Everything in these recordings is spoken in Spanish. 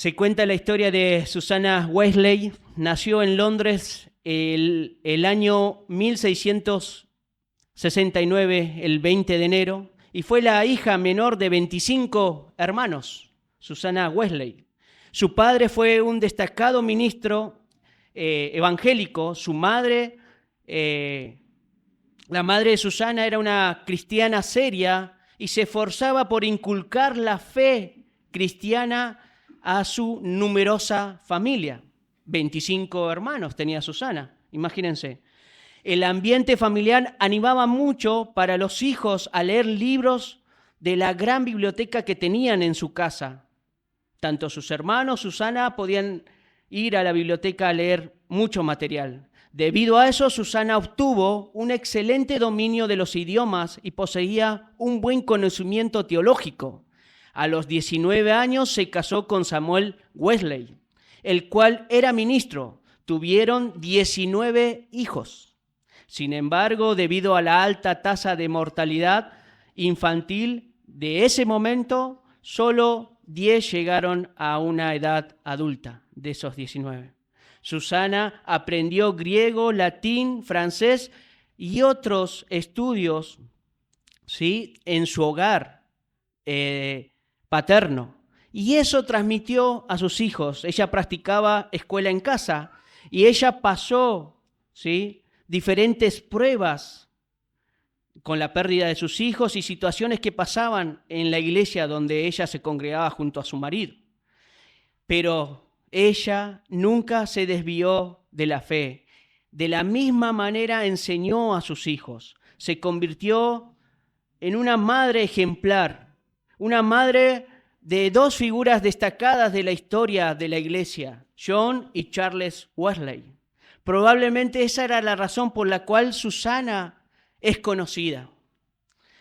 Se cuenta la historia de Susanna Wesley. Nació en Londres el año 1669, el 20 de enero, y fue la hija menor de 25 hermanos, Susanna Wesley. Su padre fue un destacado ministro evangélico. Su madre, la madre de Susana, era una cristiana seria y se esforzaba por inculcar la fe cristiana a su numerosa familia. 25 hermanos tenía Susana, imagínense. El ambiente familiar animaba mucho para los hijos a leer libros de la gran biblioteca que tenían en su casa. Tanto sus hermanos, Susana, podían ir a la biblioteca a leer mucho material. Debido a eso, Susana obtuvo un excelente dominio de los idiomas y poseía un buen conocimiento teológico. A los 19 años se casó con Samuel Wesley, el cual era ministro. Tuvieron 19 hijos. Sin embargo, debido a la alta tasa de mortalidad infantil de ese momento, solo 10 llegaron a una edad adulta de esos 19. Susana aprendió griego, latín, francés y otros estudios, ¿sí?, en su hogar paterno. Y eso transmitió a sus hijos. Ella practicaba escuela en casa y ella pasó, ¿sí?, diferentes pruebas con la pérdida de sus hijos y situaciones que pasaban en la iglesia donde ella se congregaba junto a su marido. Pero ella nunca se desvió de la fe. De la misma manera enseñó a sus hijos. Se convirtió en una madre ejemplar, una madre de dos figuras destacadas de la historia de la iglesia, John y Charles Wesley. Probablemente esa era la razón por la cual Susana es conocida.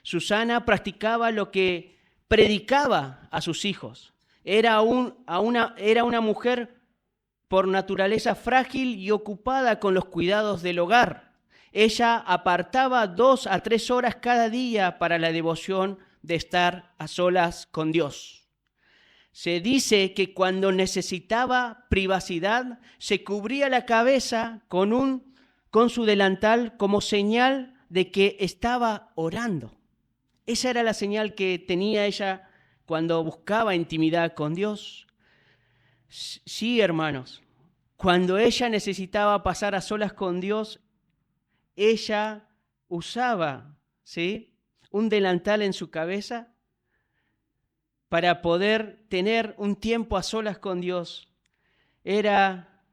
Susana practicaba lo que predicaba a sus hijos. Era una mujer por naturaleza frágil y ocupada con los cuidados del hogar. Ella apartaba 2 a 3 horas cada día para la devoción de estar a solas con Dios. Se dice que cuando necesitaba privacidad, se cubría la cabeza con su delantal como señal de que estaba orando. Esa era la señal que tenía ella cuando buscaba intimidad con Dios. Sí, hermanos, cuando ella necesitaba pasar a solas con Dios, ella usaba, ¿sí?, un delantal en su cabeza para poder tener un tiempo a solas con Dios. Era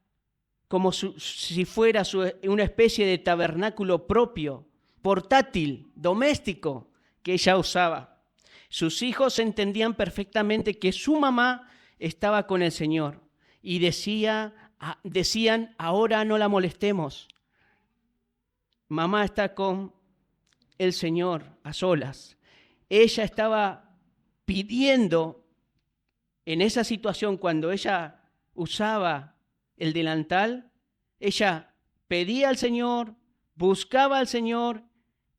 como si fuera una especie de tabernáculo propio, portátil, doméstico, que ella usaba. Sus hijos entendían perfectamente que su mamá estaba con el Señor y decían, ahora no la molestemos. Mamá está con el Señor a solas. Ella estaba pidiendo en esa situación, cuando ella usaba el delantal, ella pedía al Señor, buscaba al Señor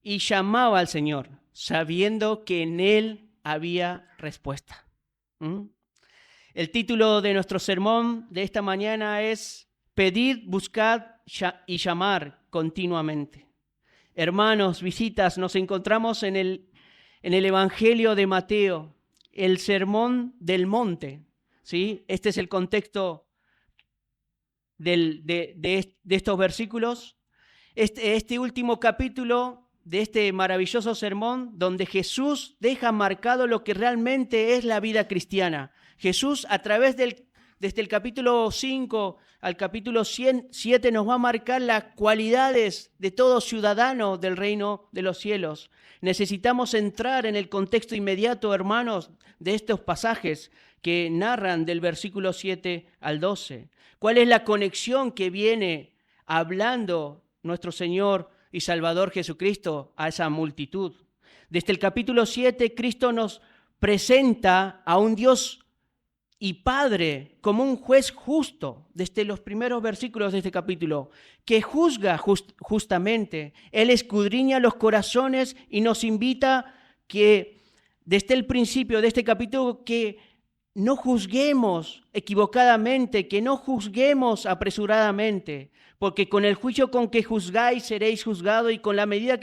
y llamaba al Señor, sabiendo que en Él había respuesta. El título de nuestro sermón de esta mañana es Pedid, buscad y llamar continuamente. Hermanos, visitas, nos encontramos en el Evangelio de Mateo, el Sermón del Monte, ¿sí? Este es el contexto de estos versículos. Este último capítulo de este maravilloso sermón, donde Jesús deja marcado lo que realmente es la vida cristiana. Jesús, a través desde el capítulo 5 al capítulo 7, nos va a marcar las cualidades de todo ciudadano del reino de los cielos. Necesitamos entrar en el contexto inmediato, hermanos, de estos pasajes que narran del versículo 7 al 12. ¿Cuál es la conexión que viene hablando nuestro Señor y Salvador Jesucristo a esa multitud? Desde el capítulo 7, Cristo nos presenta a un Dios y Padre como un juez justo, desde los primeros versículos de este capítulo, que juzga justamente. Él escudriña los corazones y nos invita que desde el principio de este capítulo que no juzguemos equivocadamente, que no juzguemos apresuradamente, porque con el juicio con que juzgáis seréis juzgados y con la medida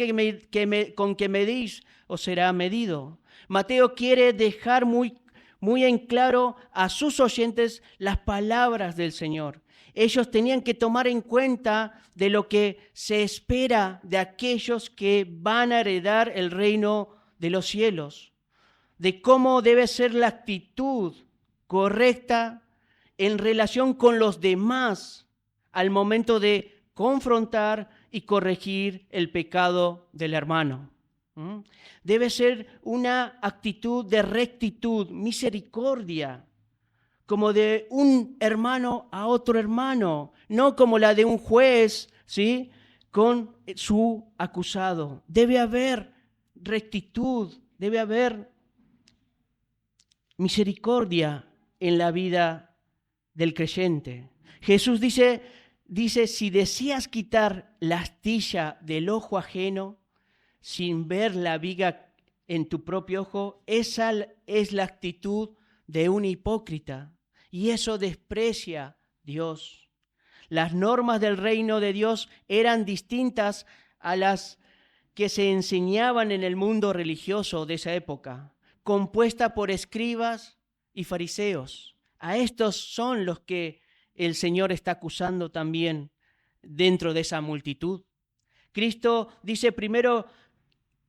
con que medís os será medido. Mateo quiere dejar muy en claro a sus oyentes las palabras del Señor. Ellos tenían que tomar en cuenta de lo que se espera de aquellos que van a heredar el reino de los cielos, de cómo debe ser la actitud correcta en relación con los demás al momento de confrontar y corregir el pecado del hermano. Debe ser una actitud de rectitud, misericordia, como de un hermano a otro hermano, no como la de un juez, ¿sí?, con su acusado. Debe haber rectitud, debe haber misericordia en la vida del creyente. Jesús dice, si deseas quitar la astilla del ojo ajeno sin ver la viga en tu propio ojo, esa es la actitud de un hipócrita y eso desprecia a Dios. Las normas del reino de Dios eran distintas a las que se enseñaban en el mundo religioso de esa época, compuesta por escribas y fariseos. A estos son los que el Señor está acusando también dentro de esa multitud. Cristo dice primero,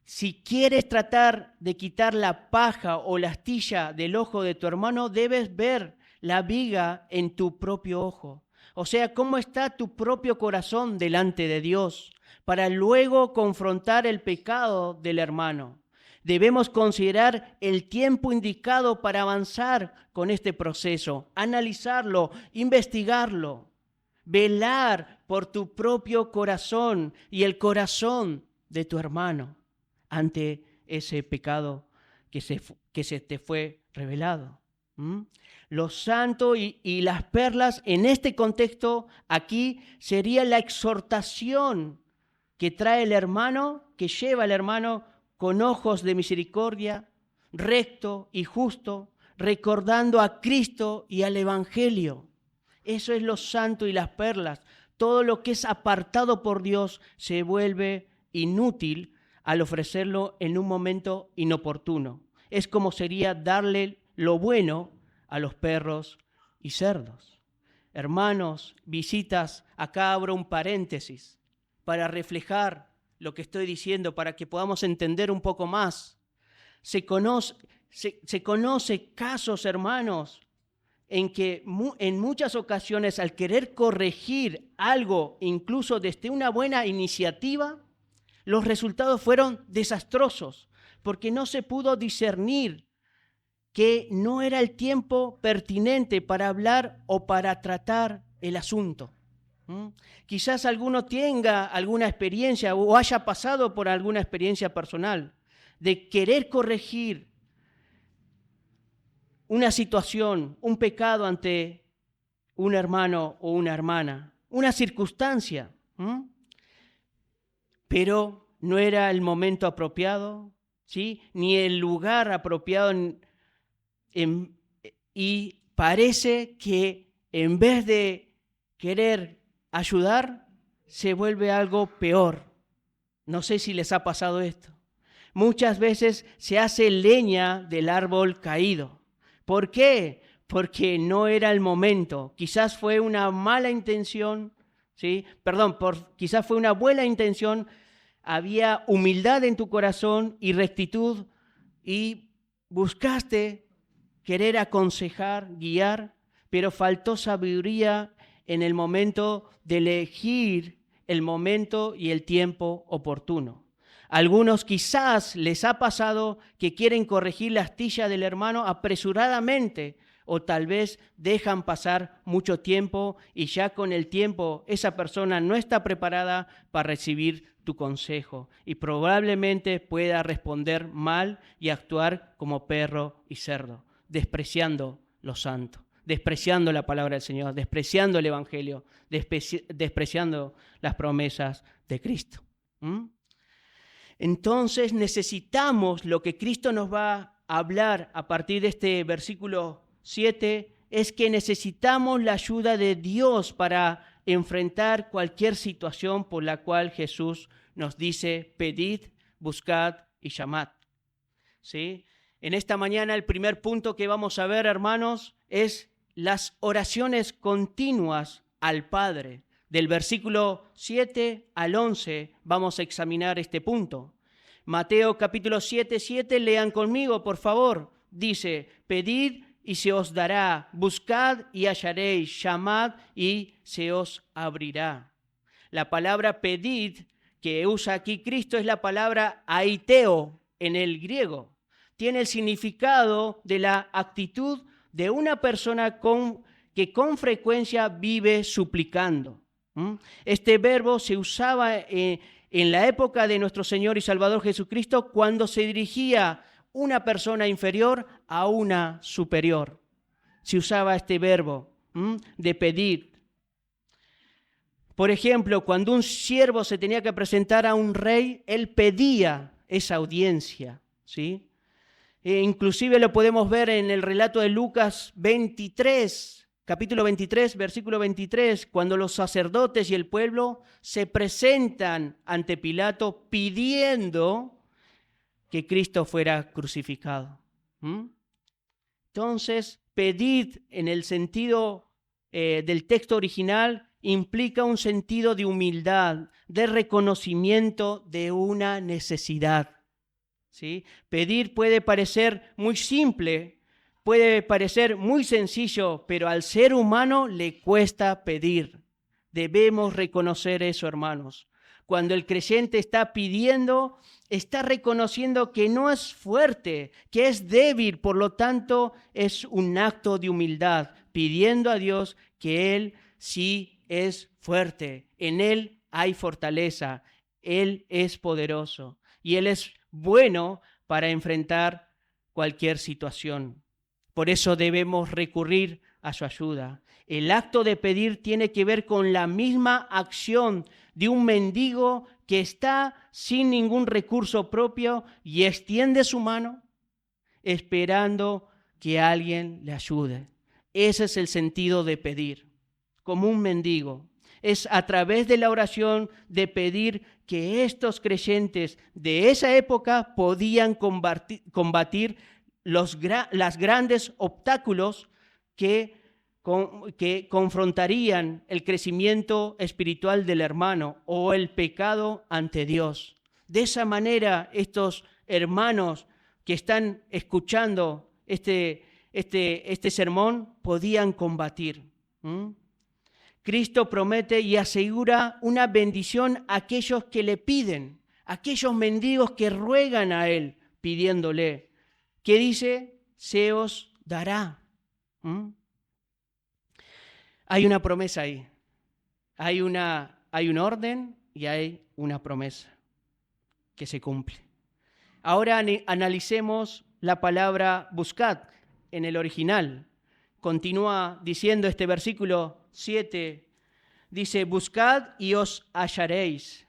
si quieres tratar de quitar la paja o la astilla del ojo de tu hermano, debes ver la viga en tu propio ojo. O sea, cómo está tu propio corazón delante de Dios para luego confrontar el pecado del hermano. Debemos considerar el tiempo indicado para avanzar con este proceso, analizarlo, investigarlo, velar por tu propio corazón y el corazón de tu hermano ante ese pecado que se te fue revelado. Lo santo y las perlas en este contexto aquí sería la exhortación que trae el hermano, que lleva al hermano con ojos de misericordia, recto y justo, recordando a Cristo y al Evangelio. Eso es lo santo y las perlas. Todo lo que es apartado por Dios se vuelve inútil al ofrecerlo en un momento inoportuno. Es como sería darle lo bueno a los perros y cerdos. Hermanos, visitas, acá abro un paréntesis para reflejar lo que estoy diciendo, para que podamos entender un poco más. Se conoce casos, hermanos, en que en muchas ocasiones al querer corregir algo, incluso desde una buena iniciativa, los resultados fueron desastrosos, porque no se pudo discernir que no era el tiempo pertinente para hablar o para tratar el asunto. Quizás alguno tenga alguna experiencia o haya pasado por alguna experiencia personal de querer corregir una situación, un pecado ante un hermano o una hermana, una circunstancia, pero no era el momento apropiado, ¿sí?, ni el lugar apropiado, y parece que en vez de querer ayudar, se vuelve algo peor. No sé si les ha pasado esto. Muchas veces se hace leña del árbol caído. ¿Por qué? Porque no era el momento. Quizás fue una mala intención, ¿sí? Quizás fue una buena intención. Había humildad en tu corazón y rectitud y buscaste querer aconsejar, guiar, pero faltó sabiduría en el momento de elegir el momento y el tiempo oportuno. Algunos quizás les ha pasado que quieren corregir la astilla del hermano apresuradamente o tal vez dejan pasar mucho tiempo y ya con el tiempo esa persona no está preparada para recibir tu consejo y probablemente pueda responder mal y actuar como perro y cerdo, despreciando lo santo, despreciando la palabra del Señor, despreciando el Evangelio, despreciando las promesas de Cristo. Entonces necesitamos lo que Cristo nos va a hablar a partir de este versículo 7 es que necesitamos la ayuda de Dios para enfrentar cualquier situación por la cual Jesús nos dice: pedid, buscad y llamad. ¿Sí? En esta mañana el primer punto que vamos a ver, hermanos, es las oraciones continuas al Padre. Del versículo 7 al 11 vamos a examinar este punto. Mateo capítulo 7, lean conmigo, por favor. Dice: pedid y se os dará, buscad y hallaréis, llamad y se os abrirá. La palabra pedid que usa aquí Cristo es la palabra aiteo en el griego. Tiene el significado de la actitud de una persona que con frecuencia vive suplicando. Este verbo se usaba en la época de nuestro Señor y Salvador Jesucristo cuando se dirigía una persona inferior a una superior. Se usaba este verbo de pedir. Por ejemplo, cuando un siervo se tenía que presentar a un rey, él pedía esa audiencia, ¿sí? Inclusive lo podemos ver en el relato de Lucas 23, capítulo 23, versículo 23, cuando los sacerdotes y el pueblo se presentan ante Pilato pidiendo que Cristo fuera crucificado. Entonces, pedid en el sentido del texto original implica un sentido de humildad, de reconocimiento de una necesidad. ¿Sí? Pedir puede parecer muy simple, puede parecer muy sencillo, pero al ser humano le cuesta pedir. Debemos reconocer eso, hermanos. Cuando el creyente está pidiendo, está reconociendo que no es fuerte, que es débil, por lo tanto es un acto de humildad, pidiendo a Dios que Él sí es fuerte, en Él hay fortaleza, Él es poderoso y Él es bueno para enfrentar cualquier situación. Por eso debemos recurrir a su ayuda. El acto de pedir tiene que ver con la misma acción de un mendigo que está sin ningún recurso propio y extiende su mano esperando que alguien le ayude. Ese es el sentido de pedir, como un mendigo. Es a través de la oración de pedir que estos creyentes de esa época podían combatir los grandes obstáculos que confrontarían el crecimiento espiritual del hermano o el pecado ante Dios. De esa manera, estos hermanos que están escuchando este sermón podían combatir. Cristo promete y asegura una bendición a aquellos que le piden, a aquellos mendigos que ruegan a Él pidiéndole. ¿Qué dice? Se os dará. Hay una promesa ahí. Hay un orden y hay una promesa que se cumple. Ahora analicemos la palabra buscad en el original. Continúa diciendo este versículo 7, dice: buscad y os hallaréis.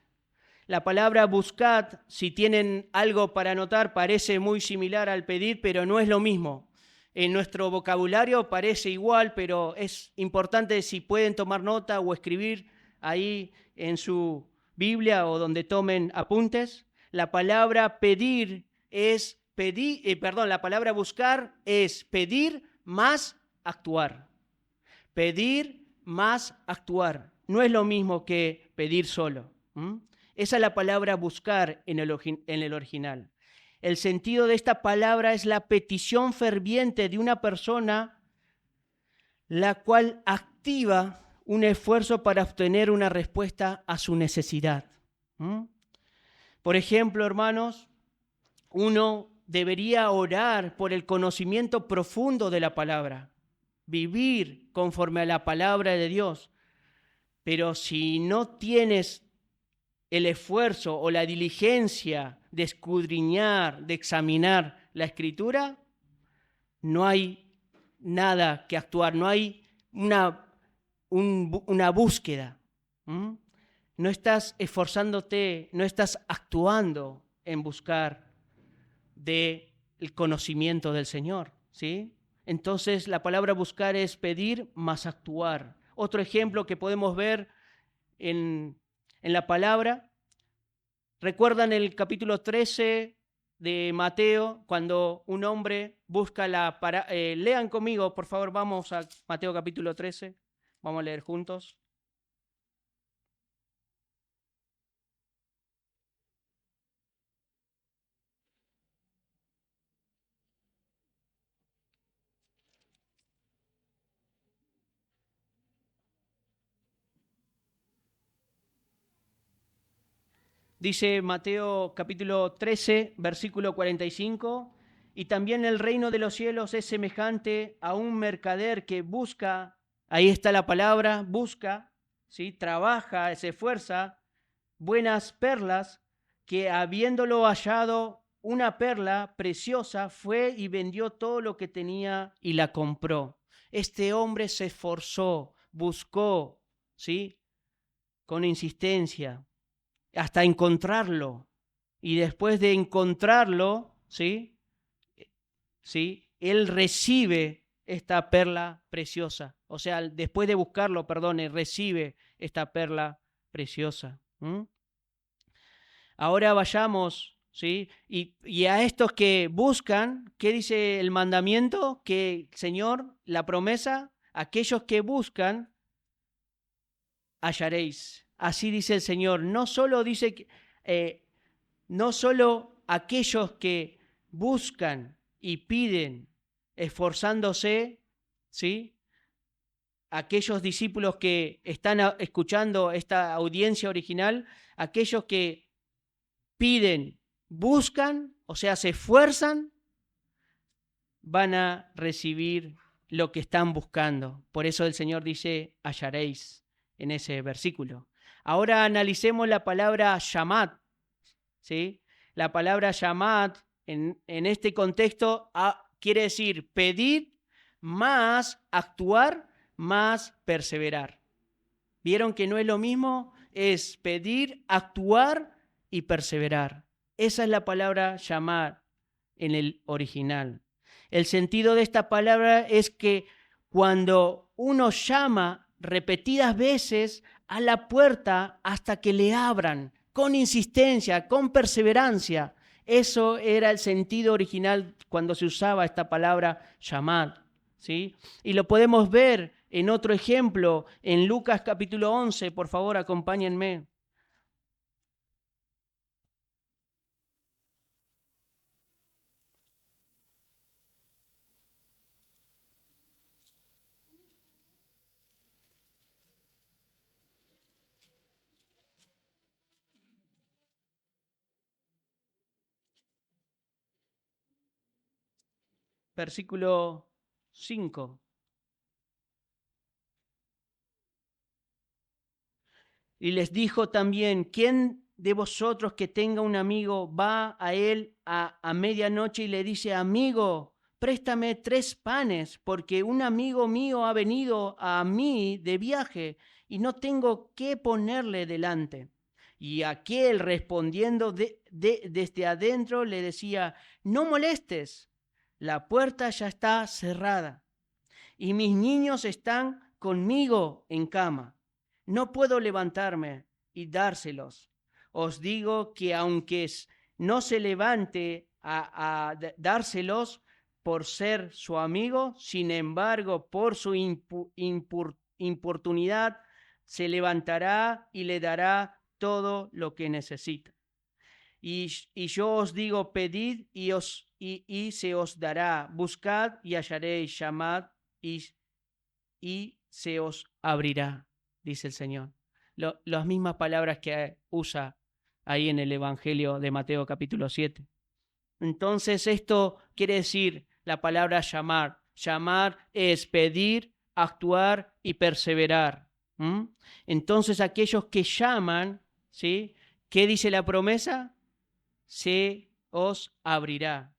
La palabra buscad, si tienen algo para anotar, parece muy similar al pedir, pero no es lo mismo. En nuestro vocabulario parece igual, pero es importante si pueden tomar nota o escribir ahí en su Biblia o donde tomen apuntes. La palabra pedir es la palabra buscar es pedir más actuar. Pedir más actuar. No es lo mismo que pedir solo. Esa es la palabra buscar en el original. El sentido de esta palabra es la petición ferviente de una persona la cual activa un esfuerzo para obtener una respuesta a su necesidad. Por ejemplo, hermanos, uno debería orar por el conocimiento profundo de la palabra, vivir conforme a la palabra de Dios. Pero si no tienes el esfuerzo o la diligencia de escudriñar, de examinar la Escritura, no hay nada que actuar, no hay una búsqueda. No estás esforzándote, no estás actuando en buscar del conocimiento del Señor, ¿sí? Entonces la palabra buscar es pedir más actuar. Otro ejemplo que podemos ver en la palabra, ¿recuerdan el capítulo 13 de Mateo, cuando un hombre busca lean conmigo, por favor, vamos a Mateo capítulo 13, vamos a leer juntos. Dice Mateo capítulo 13, versículo 45, y también el reino de los cielos es semejante a un mercader que busca, ahí está la palabra, busca, ¿sí? Trabaja, se esfuerza, buenas perlas, que habiéndolo hallado una perla preciosa, fue y vendió todo lo que tenía y la compró. Este hombre se esforzó, buscó, ¿sí? Con insistencia, hasta encontrarlo. Y después de encontrarlo, ¿sí? ¿Sí? Él recibe esta perla preciosa. O sea, después de buscarlo, perdone, recibe esta perla preciosa. Ahora vayamos, ¿sí? Y a estos que buscan, ¿qué dice el mandamiento? Que, Señor, la promesa, aquellos que buscan, hallaréis. Así dice el Señor. No solo dice que, no solo aquellos que buscan y piden esforzándose, ¿sí? Aquellos discípulos que están escuchando esta audiencia original, aquellos que piden, buscan, o sea, se esfuerzan, van a recibir lo que están buscando. Por eso el Señor dice, hallaréis en ese versículo. Ahora analicemos la palabra shamad, ¿sí? La palabra shamad en este contexto quiere decir pedir más actuar, más perseverar. ¿Vieron que no es lo mismo? Es pedir, actuar y perseverar. Esa es la palabra llamar en el original. El sentido de esta palabra es que cuando uno llama repetidas veces a la puerta hasta que le abran, con insistencia, con perseverancia, eso era el sentido original cuando se usaba esta palabra llamar, ¿sí? Y lo podemos ver en otro ejemplo, en Lucas capítulo 11, por favor, acompáñenme. Versículo 5. Y les dijo también, ¿quién de vosotros que tenga un amigo va a él a medianoche y le dice, amigo, préstame 3 panes, porque un amigo mío ha venido a mí de viaje y no tengo qué ponerle delante? Y aquel respondiendo desde adentro le decía, no molestes, la puerta ya está cerrada y mis niños están conmigo en cama. No puedo levantarme y dárselos. Os digo que aunque no se levante a dárselos por ser su amigo, sin embargo, por su importunidad, se levantará y le dará todo lo que necesita. Y yo os digo, pedid y se os dará, buscad y hallaréis, llamad y se os abrirá, dice el Señor. Las mismas palabras que usa ahí en el Evangelio de Mateo capítulo 7. Entonces esto quiere decir la palabra llamar. Llamar es pedir, actuar y perseverar. Entonces aquellos que llaman, ¿sí? ¿Qué dice la promesa? Se os abrirá.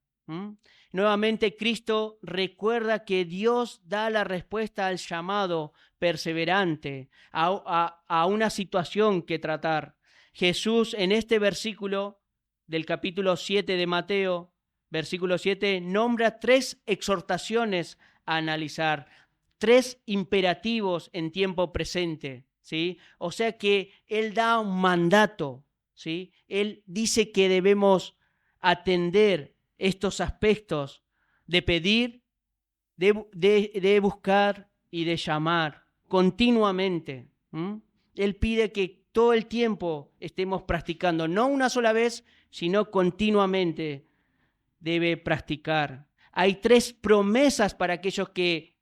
Nuevamente Cristo recuerda que Dios da la respuesta al llamado perseverante, a una situación que tratar. Jesús en este versículo del capítulo 7 de Mateo, versículo 7, nombra 3 exhortaciones a analizar. 3 imperativos en tiempo presente, ¿sí? O sea que Él da un mandato, ¿sí? Él dice que debemos atender estos aspectos de pedir, de buscar y de llamar continuamente. Él pide que todo el tiempo estemos practicando, no una sola vez, sino continuamente debe practicar. Hay 3 promesas para aquellos que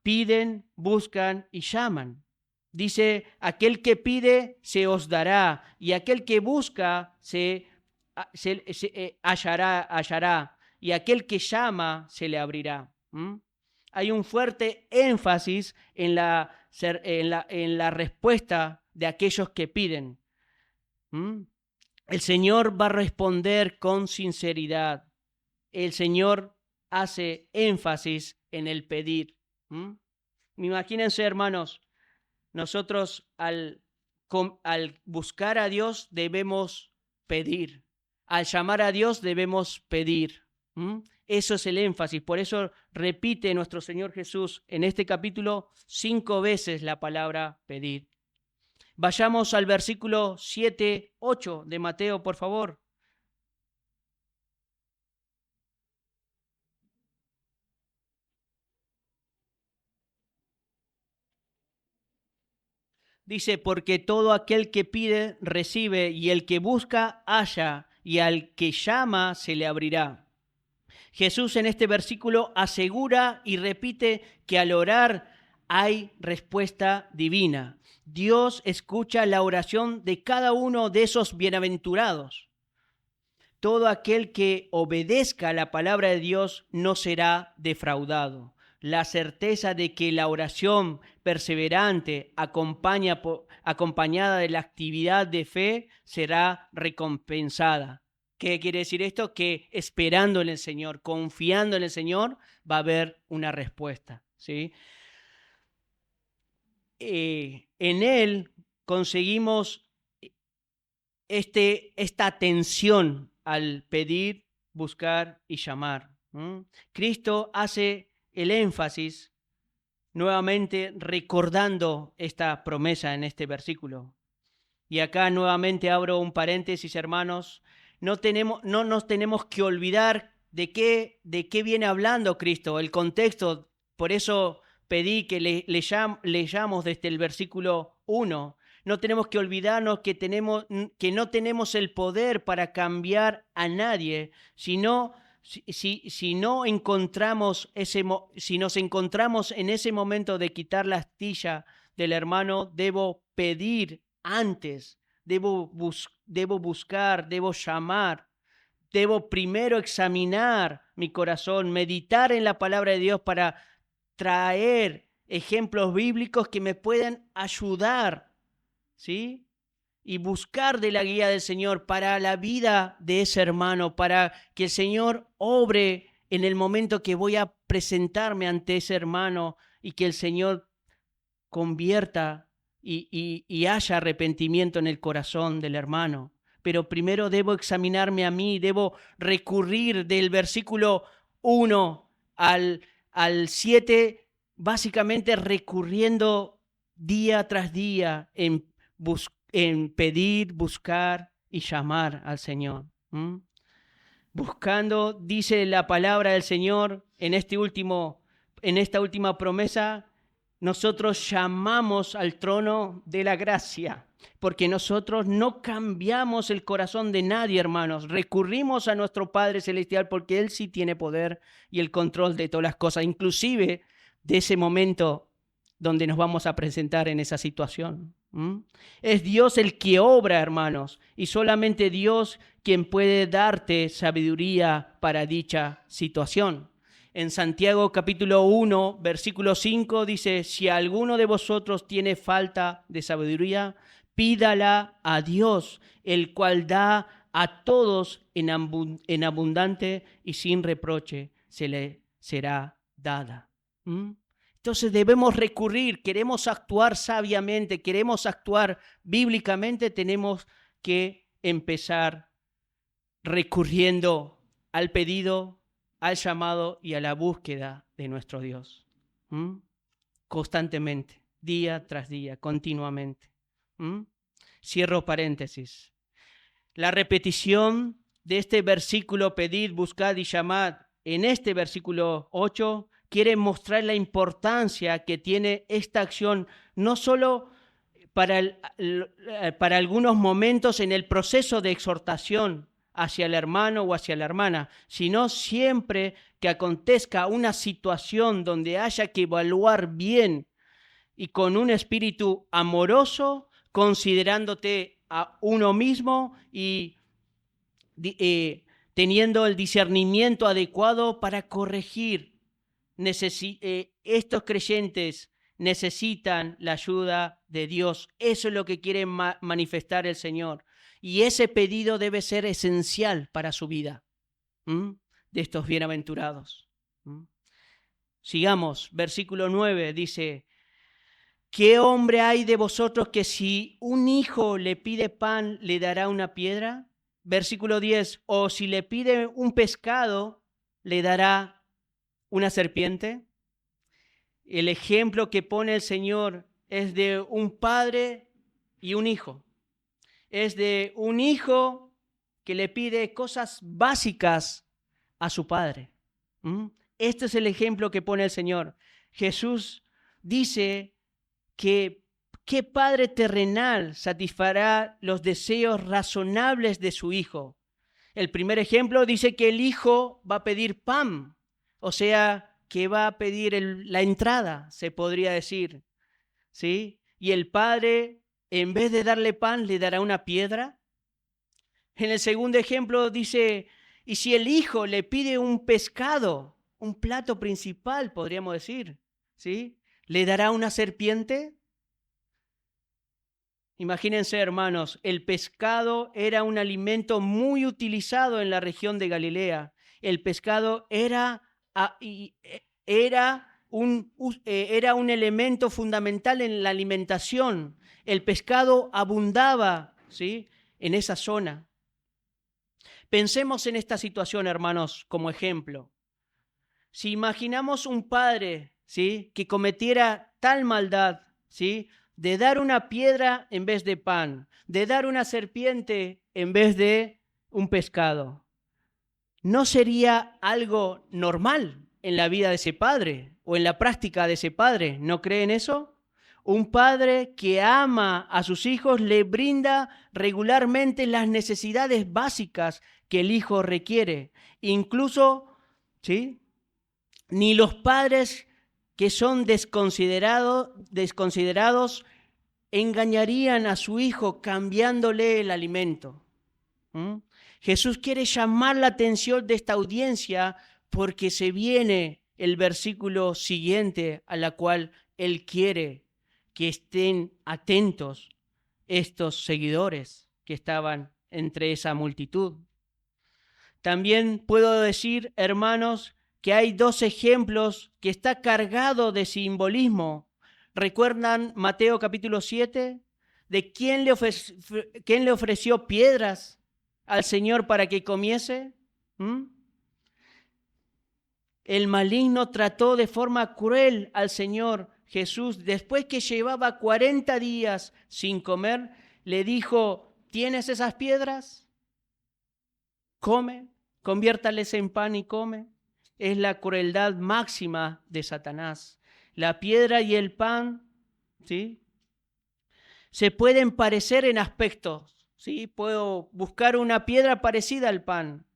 piden, buscan y llaman. Dice, aquel que pide se os dará, y aquel que busca se hallará, y aquel que llama se le abrirá. Hay un fuerte énfasis en la respuesta de aquellos que piden. El Señor va a responder con sinceridad. El Señor hace énfasis en el pedir. Imagínense, hermanos, nosotros al buscar a Dios debemos pedir. Al llamar a Dios debemos pedir. Eso es el énfasis. Por eso repite nuestro Señor Jesús en este capítulo 5 veces la palabra pedir. Vayamos al versículo 7, 8 de Mateo, por favor. Dice, porque todo aquel que pide, recibe, y el que busca, halla, y al que llama, se le abrirá. Jesús en este versículo asegura y repite que al orar hay respuesta divina. Dios escucha la oración de cada uno de esos bienaventurados. Todo aquel que obedezca a la palabra de Dios no será defraudado. La certeza de que la oración perseverante acompañada de la actividad de fe será recompensada. ¿Qué quiere decir esto? Que esperando en el Señor, confiando en el Señor, va a haber una respuesta, ¿sí? En Él conseguimos esta atención al pedir, buscar y llamar. Cristo hace el énfasis nuevamente recordando esta promesa en este versículo. Y acá nuevamente abro un paréntesis, hermanos. No nos tenemos que olvidar de qué viene hablando Cristo, el contexto. Por eso pedí que leyamos desde el versículo 1. No tenemos que olvidarnos que no tenemos el poder para cambiar a nadie, sino si nos encontramos en ese momento de quitar la astilla del hermano, debo pedir antes, debo buscar, debo llamar, debo primero examinar mi corazón, meditar en la palabra de Dios para traer ejemplos bíblicos que me puedan ayudar, ¿sí? Y buscar de la guía del Señor para la vida de ese hermano, para que el Señor obre en el momento que voy a presentarme ante ese hermano y que el Señor convierta y haya arrepentimiento en el corazón del hermano. Pero primero debo examinarme a mí, debo recurrir del versículo 1 al 7, básicamente recurriendo día tras día en pedir, buscar y llamar al Señor. Buscando, dice la palabra del Señor en esta última promesa, nosotros llamamos al trono de la gracia, porque nosotros no cambiamos el corazón de nadie, hermanos. Recurrimos a nuestro Padre Celestial porque Él sí tiene poder y el control de todas las cosas, inclusive de ese momento donde nos vamos a presentar en esa situación. Es Dios el que obra, hermanos, y solamente Dios quien puede darte sabiduría para dicha situación. En Santiago capítulo 1, versículo 5 dice, si alguno de vosotros tiene falta de sabiduría, pídala a Dios, el cual da a todos en abundante y sin reproche, se le será dada. Entonces debemos recurrir, queremos actuar sabiamente, queremos actuar bíblicamente, tenemos que empezar recurriendo al pedido, al llamado y a la búsqueda de nuestro Dios. ¿Mm? Constantemente, día tras día, continuamente. ¿Mm? Cierro paréntesis. La repetición de este versículo, pedid, buscad y llamad, en este versículo 8, quiere mostrar la importancia que tiene esta acción, no solo para algunos momentos en el proceso de exhortación hacia el hermano o hacia la hermana, sino siempre que acontezca una situación donde haya que evaluar bien y con un espíritu amoroso, considerándote a uno mismo y teniendo el discernimiento adecuado para corregir. Estos creyentes necesitan la ayuda de Dios. Eso es lo que quiere manifestar el Señor. Y ese pedido debe ser esencial para su vida, de estos bienaventurados. Sigamos, versículo 9 dice: ¿qué hombre hay de vosotros que si un hijo le pide pan, le dará una piedra? Versículo 10, o si le pide un pescado, le dará una serpiente. El ejemplo que pone el Señor es de un padre y un hijo. Es de un hijo que le pide cosas básicas a su padre. Este es el ejemplo que pone el Señor. Jesús dice que ¿qué padre terrenal satisfará los deseos razonables de su hijo? El primer ejemplo dice que el hijo va a pedir pan, o sea, que va a pedir la entrada, se podría decir, ¿sí? Y el padre, en vez de darle pan, le dará una piedra. En el segundo ejemplo dice, y si el hijo le pide un pescado, un plato principal, podríamos decir, ¿sí? ¿Le dará una serpiente? Imagínense, hermanos, el pescado era un alimento muy utilizado en la región de Galilea. El pescado era un elemento fundamental en la alimentación. El pescado abundaba, ¿sí?, en esa zona. Pensemos en esta situación, hermanos, como ejemplo. Si imaginamos un padre, ¿sí?, que cometiera tal maldad, ¿sí?, de dar una piedra en vez de pan, de dar una serpiente en vez de un pescado, ¿no sería algo normal en la vida de ese padre o en la práctica de ese padre? ¿No creen eso? Un padre que ama a sus hijos le brinda regularmente las necesidades básicas que el hijo requiere. Incluso, ¿sí?, ni los padres que son desconsiderados engañarían a su hijo cambiándole el alimento. Jesús quiere llamar la atención de esta audiencia porque se viene el versículo siguiente a la cual Él quiere que estén atentos estos seguidores que estaban entre esa multitud. También puedo decir, hermanos, que hay dos ejemplos que está cargado de simbolismo. ¿Recuerdan Mateo capítulo 7? ¿De quién le ofreció piedras al Señor para que comiese? El maligno trató de forma cruel al Señor Jesús. Después que llevaba 40 días sin comer, le dijo, ¿tienes esas piedras? Come, conviértales en pan y come. Es la crueldad máxima de Satanás. La piedra y el pan, ¿sí?, se pueden parecer en aspectos, ¿sí? Puedo buscar una piedra parecida al pan,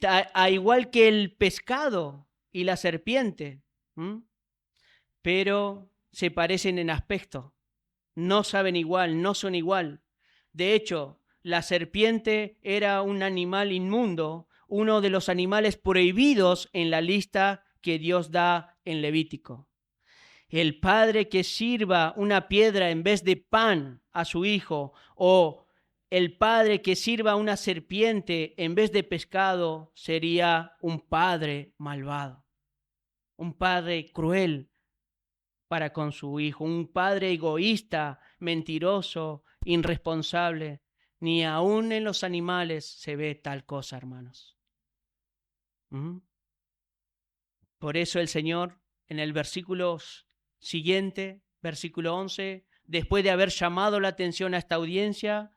a igual que el pescado y la serpiente, pero se parecen en aspecto. No saben igual, no son igual. De hecho, la serpiente era un animal inmundo, uno de los animales prohibidos en la lista que Dios da en Levítico. El padre que sirva una piedra en vez de pan a su hijo, o el padre que sirva una serpiente en vez de pescado, sería un padre malvado, un padre cruel para con su hijo, un padre egoísta, mentiroso, irresponsable. Ni aún en los animales se ve tal cosa, hermanos. Por eso el Señor en el versículo siguiente, versículo 11, después de haber llamado la atención a esta audiencia,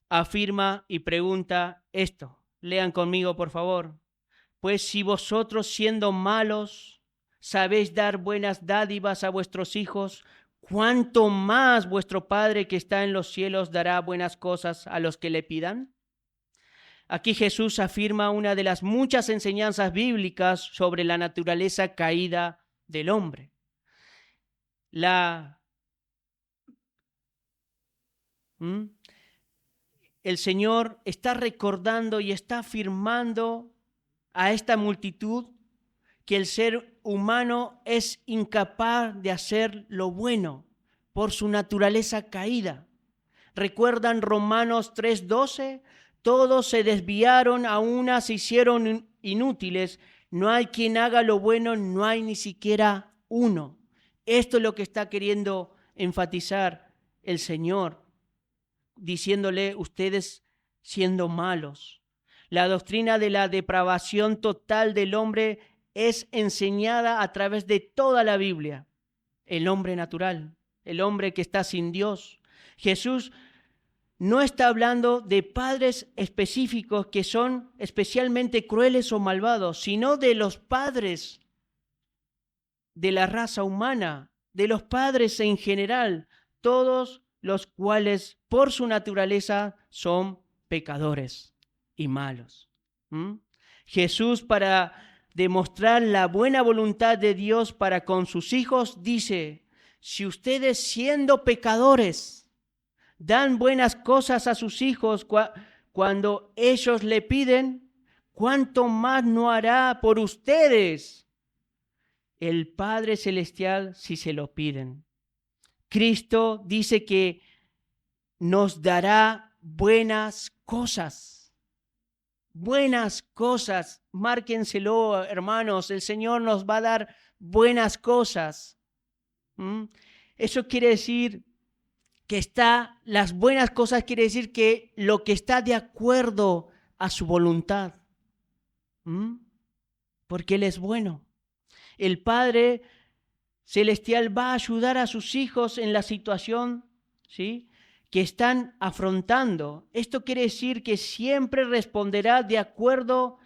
afirma y pregunta esto. Lean conmigo, por favor. Pues si vosotros, siendo malos, sabéis dar buenas dádivas a vuestros hijos, ¿cuánto más vuestro Padre que está en los cielos dará buenas cosas a los que le pidan? Aquí Jesús afirma una de las muchas enseñanzas bíblicas sobre la naturaleza caída del hombre. El Señor está recordando y está afirmando a esta multitud que el ser humano es incapaz de hacer lo bueno por su naturaleza caída. ¿Recuerdan Romanos 3:12? Todos se desviaron, a una se hicieron inútiles. No hay quien haga lo bueno, no hay ni siquiera uno. Esto es lo que está queriendo enfatizar el Señor, diciéndole, ustedes siendo malos. La doctrina de la depravación total del hombre es enseñada a través de toda la Biblia. El hombre natural, el hombre que está sin Dios. Jesús no está hablando de padres específicos que son especialmente crueles o malvados, sino de los padres de la raza humana, de los padres en general, todos los cuales por su naturaleza son pecadores y malos. Jesús, para demostrar la buena voluntad de Dios para con sus hijos, dice, si ustedes siendo pecadores dan buenas cosas a sus hijos cuando ellos le piden, ¿cuánto más no hará por ustedes el Padre Celestial si se lo piden? Cristo dice que nos dará buenas cosas. Buenas cosas. Márquenselo, hermanos. El Señor nos va a dar buenas cosas. Eso quiere decir que las buenas cosas quiere decir que lo que está de acuerdo a su voluntad. Porque Él es bueno. El Padre Celestial va a ayudar a sus hijos en la situación, ¿sí?, que están afrontando. Esto quiere decir que siempre responderá de acuerdo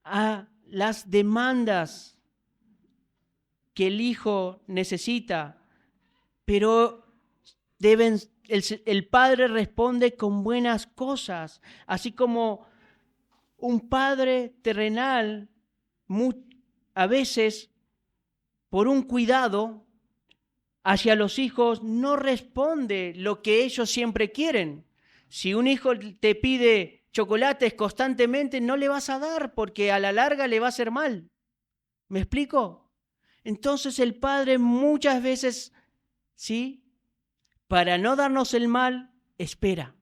a las demandas que el hijo necesita, pero el Padre responde con buenas cosas, así como un padre terrenal a veces por un cuidado hacia los hijos no responde lo que ellos siempre quieren. Si un hijo te pide chocolates constantemente, no le vas a dar porque a la larga le va a hacer mal. ¿Me explico? Entonces el Padre muchas veces, ¿sí?, para no darnos el mal, espera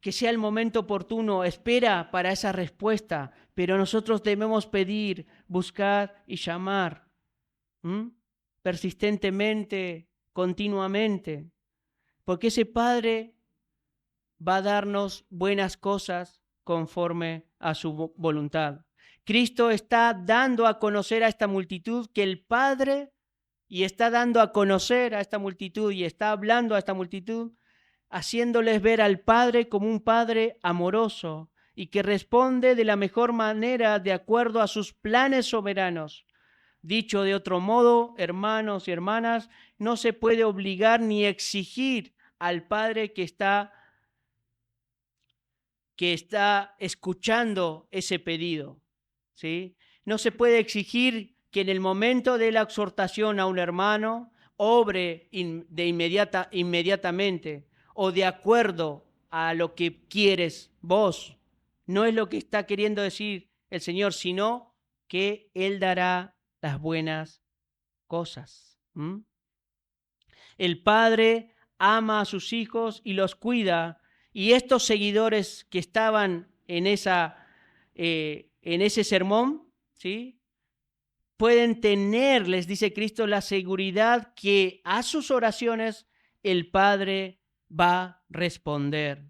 que sea el momento oportuno, espera para esa respuesta, pero nosotros debemos pedir, buscar y llamar persistentemente, continuamente, porque ese Padre va a darnos buenas cosas conforme a su voluntad. Cristo está dando a conocer a esta multitud que el Padre, y está dando a conocer a esta multitud y está hablando a esta multitud, haciéndoles ver al Padre como un Padre amoroso y que responde de la mejor manera de acuerdo a sus planes soberanos. Dicho de otro modo, hermanos y hermanas, no se puede obligar ni exigir al Padre que está escuchando ese pedido, ¿sí? No se puede exigir que en el momento de la exhortación a un hermano obre inmediatamente o de acuerdo a lo que quieres vos. No es lo que está queriendo decir el Señor, sino que Él dará las buenas cosas. El Padre ama a sus hijos y los cuida, y estos seguidores que estaban en ese sermón, ¿sí?, pueden tener, les dice Cristo, la seguridad que a sus oraciones el Padre va a responder.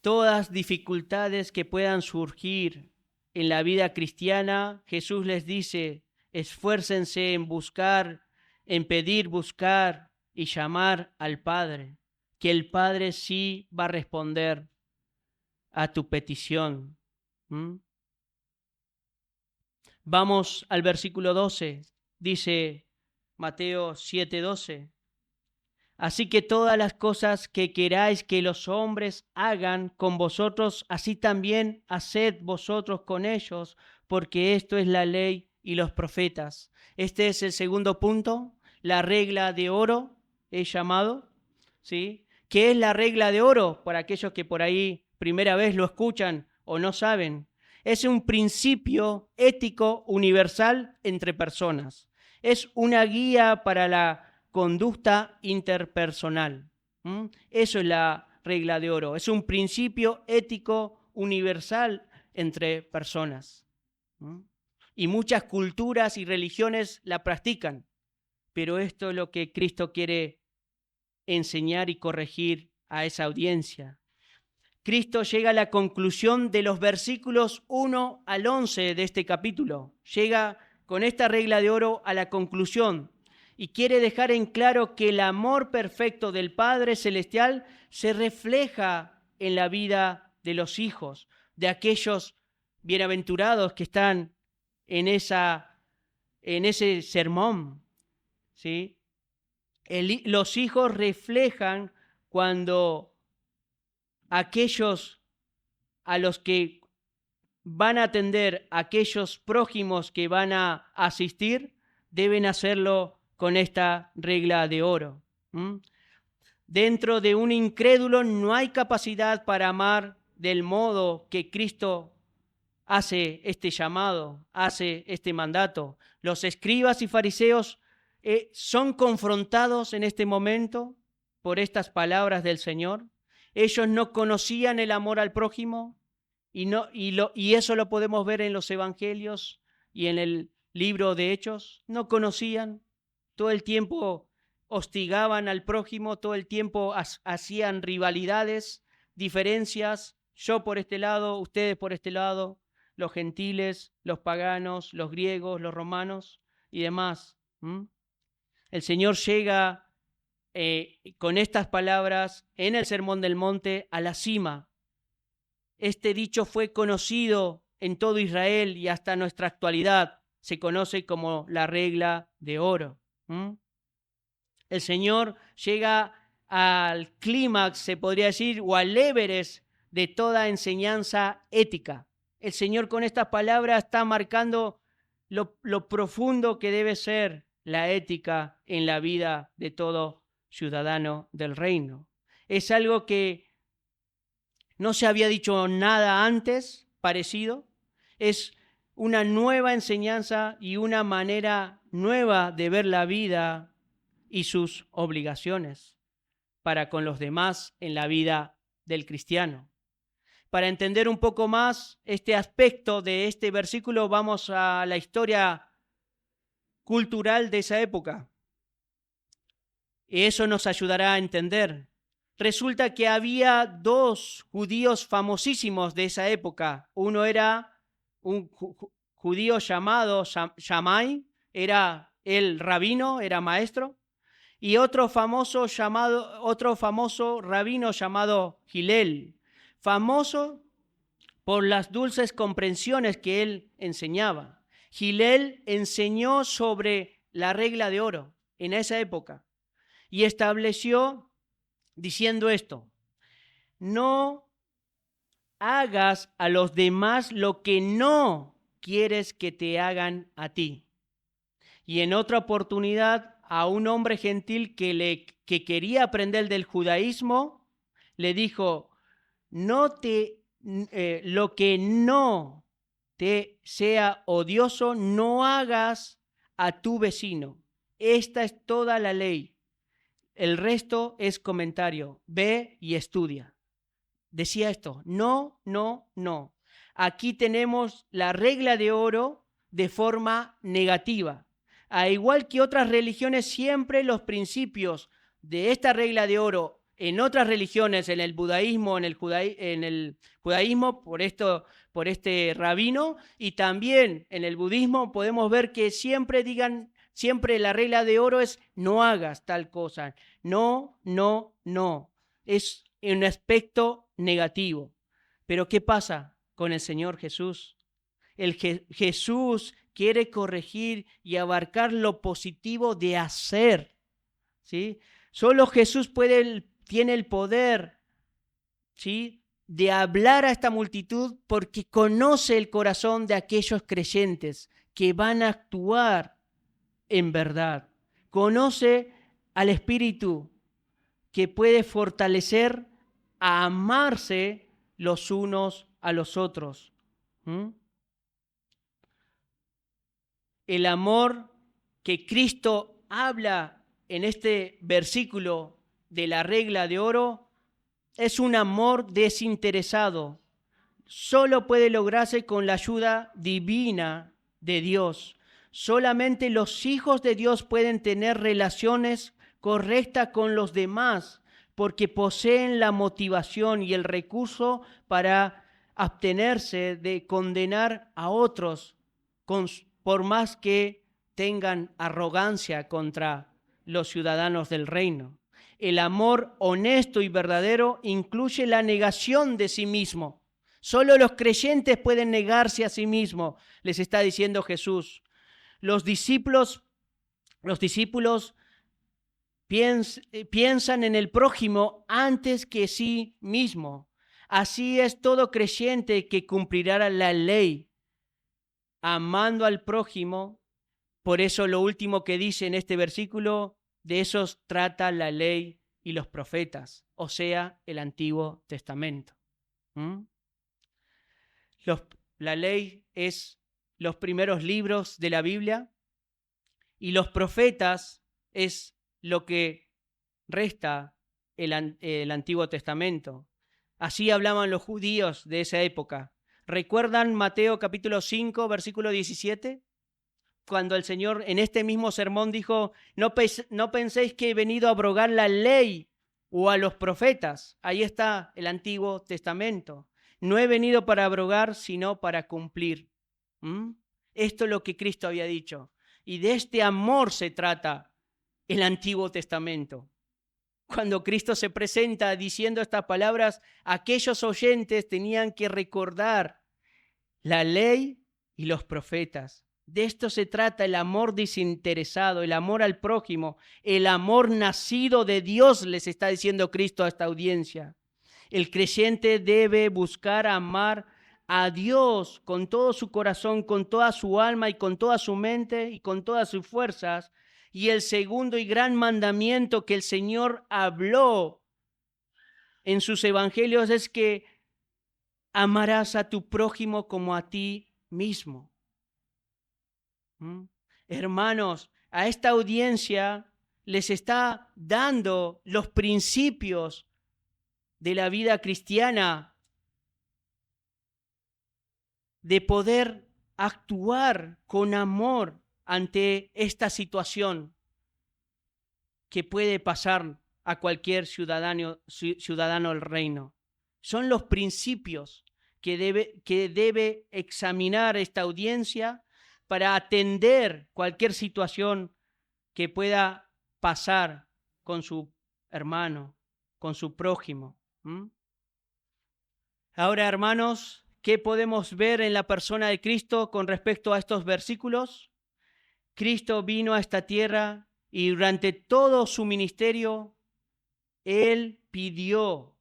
todas dificultades que puedan surgir en la vida cristiana, Jesús les dice, esfuércense en buscar, en pedir, buscar y llamar al Padre, que el Padre sí va a responder a tu petición. Vamos al versículo 12, dice Mateo 7:12. Así que todas las cosas que queráis que los hombres hagan con vosotros, así también haced vosotros con ellos, porque esto es la ley y los profetas. Este es el segundo punto, la regla de oro, es llamado, ¿sí? ¿Qué es la regla de oro? Para aquellos que por ahí primera vez lo escuchan o no saben. Es un principio ético universal entre personas. Es una guía para la conducta interpersonal. Eso es la regla de oro. Es un principio ético universal entre personas. Y muchas culturas y religiones la practican. Pero esto es lo que Cristo quiere enseñar y corregir a esa audiencia. Cristo llega a la conclusión de los versículos 1 al 11 de este capítulo. Llega con esta regla de oro a la conclusión y quiere dejar en claro que el amor perfecto del Padre Celestial se refleja en la vida de los hijos, de aquellos bienaventurados que están en ese sermón, ¿sí? Los hijos reflejan cuando aquellos a los que van a atender, aquellos prójimos que van a asistir, deben hacerlo con esta regla de oro. Dentro de un incrédulo no hay capacidad para amar del modo que Cristo hace este llamado, hace este mandato. Los escribas y fariseos son confrontados en este momento por estas palabras del Señor. Ellos no conocían el amor al prójimo y eso lo podemos ver en los evangelios y en el libro de Hechos. No conocían, todo el tiempo hostigaban al prójimo, todo el tiempo hacían rivalidades, diferencias, yo por este lado, ustedes por este lado, los gentiles, los paganos, los griegos, los romanos y demás. El Señor llega con estas palabras en el Sermón del Monte a la cima. Este dicho fue conocido en todo Israel y hasta nuestra actualidad se conoce como la regla de oro. El Señor llega al clímax, se podría decir, o al Everest de toda enseñanza ética. El Señor con estas palabras está marcando lo profundo que debe ser la ética en la vida de todo ciudadano del reino. Es algo que no se había dicho nada antes parecido. Es una nueva enseñanza y una manera nueva de ver la vida y sus obligaciones para con los demás en la vida del cristiano. Para entender un poco más este aspecto de este versículo, vamos a la historia cultural de esa época. Y eso nos ayudará a entender. Resulta que había dos judíos famosísimos de esa época. Uno era un judío llamado Shammai, era el rabino, era maestro, y otro famoso rabino llamado Hillel, famoso por las dulces comprensiones que él enseñaba. Hillel enseñó sobre la regla de oro en esa época y estableció diciendo esto: no hagas a los demás lo que no quieres que te hagan a ti. Y en otra oportunidad, a un hombre gentil que quería aprender del judaísmo, le dijo: lo que no te sea odioso, no hagas a tu vecino. Esta es toda la ley. El resto es comentario. Ve y estudia. Decía esto: no, no, no. Aquí tenemos la regla de oro de forma negativa. A igual que otras religiones, siempre los principios de esta regla de oro en otras religiones, en el budaísmo, en el judaísmo, por este rabino, y también en el budismo podemos ver que siempre la regla de oro es no hagas tal cosa. No, no, no. Es un aspecto negativo. Pero ¿qué pasa con el Señor Jesús? Jesús quiere corregir y abarcar lo positivo de hacer, ¿sí? Solo Jesús tiene el poder, ¿sí?, de hablar a esta multitud porque conoce el corazón de aquellos creyentes que van a actuar en verdad. Conoce al Espíritu que puede fortalecer a amarse los unos a los otros. El amor que Cristo habla en este versículo de la regla de oro es un amor desinteresado. Solo puede lograrse con la ayuda divina de Dios. Solamente los hijos de Dios pueden tener relaciones correctas con los demás porque poseen la motivación y el recurso para abstenerse de condenar a otros por más que tengan arrogancia contra los ciudadanos del reino. El amor honesto y verdadero incluye la negación de sí mismo. Solo los creyentes pueden negarse a sí mismos, les está diciendo Jesús. Los discípulos piensan en el prójimo antes que sí mismo. Así es todo creyente que cumplirá la ley, amando al prójimo. Por eso lo último que dice en este versículo, de esos trata la ley y los profetas, o sea, el Antiguo Testamento. La ley es los primeros libros de la Biblia y los profetas es lo que resta el Antiguo Testamento. Así hablaban los judíos de esa época. ¿Recuerdan Mateo capítulo 5, versículo 17? Cuando el Señor en este mismo sermón dijo, no penséis que he venido a abrogar la ley o a los profetas. Ahí está el Antiguo Testamento. No he venido para abrogar, sino para cumplir. Esto es lo que Cristo había dicho. Y de este amor se trata el Antiguo Testamento. Cuando Cristo se presenta diciendo estas palabras, aquellos oyentes tenían que recordar la ley y los profetas. De esto se trata el amor desinteresado, el amor al prójimo, el amor nacido de Dios, les está diciendo Cristo a esta audiencia. El creyente debe buscar amar a Dios con todo su corazón, con toda su alma y con toda su mente y con todas sus fuerzas. Y el segundo y gran mandamiento que el Señor habló en sus evangelios es que amarás a tu prójimo como a ti mismo. Hermanos, a esta audiencia les está dando los principios de la vida cristiana, de poder actuar con amor ante esta situación que puede pasar a cualquier ciudadano del reino. Son los principios que debe examinar esta audiencia para atender cualquier situación que pueda pasar con su hermano, con su prójimo. Ahora, hermanos, ¿qué podemos ver en la persona de Cristo con respecto a estos versículos? Cristo vino a esta tierra y durante todo su ministerio, Él pidió,